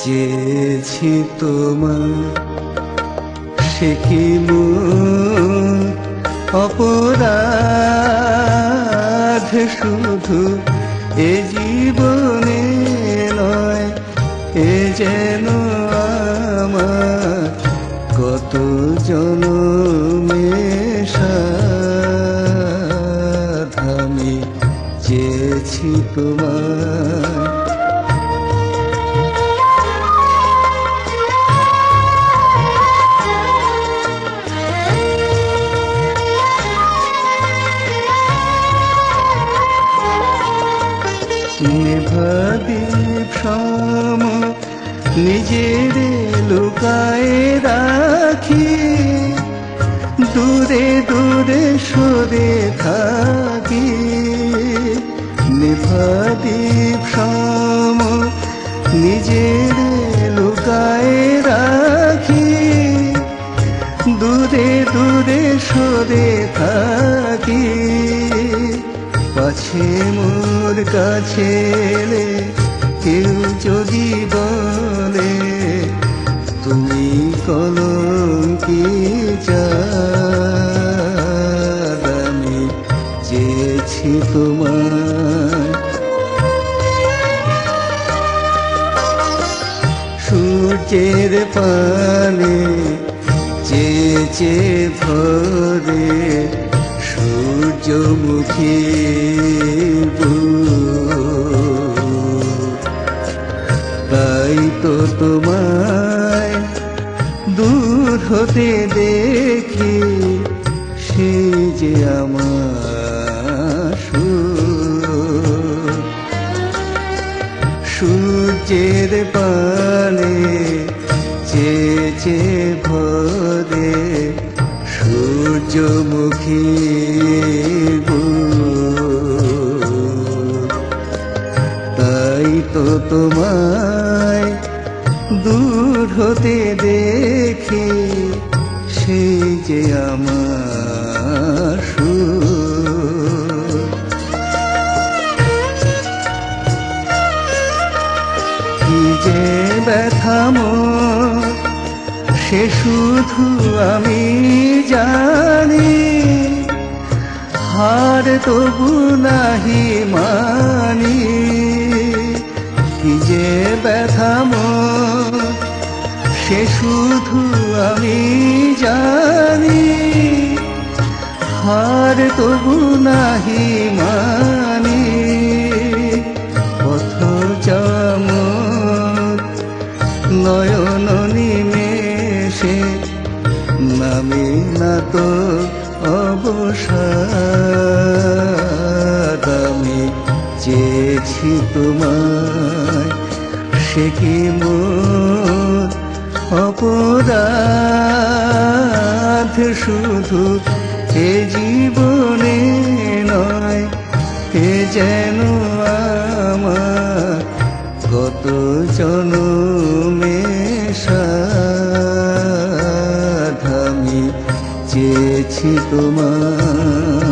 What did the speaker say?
চেয়েছি তোমার, সে কি মোর অপরাধ? শুধু এ জীবনে নয়, এ যেন আমার কত জনমের সাধ। আমি চেয়েছি তোমার, নিভাদীপ সম নিজের লুকায় রাখি, দূরে দূরে সরে থাকি। নিভাদীপ সম নিজের লুকায় রাখি, দূরে দূরে সরে থাকি। পাছে মোর কাছে এলে কেউ যদি বলে তুমি কলঙ্কি চাঁদ, আমি চেয়েছি তোমার। সূর্যের পানে চেয়ে চেয়ে ভরে সূর্যমুখী তাই তো তোমায় দূর হতে দেখি, সে যে আমার সূর্যের পানে চেয়ে চেয়ে ভরে সূর্যমুখী তাই তো তোমায় দূর হতে দেখি, সেই যে আমার কি যে ব্যথা মোর সে শুধু আমি জানি, হার তবু নাহি মানি। কি যে ব্যথা মোর সে শুধু আমি জানি, হার তবু নাহি মানি। পথ চামর নয়ন নিমেষে নামে না তো অবসাদ। আমি চেয়েছি তোমায়, সে কি মোর অপরাধ? শুধু এ জীবনে নয়, এ যেন আমার কত জনমের সাধ। আমি চেয়েছি তোমার।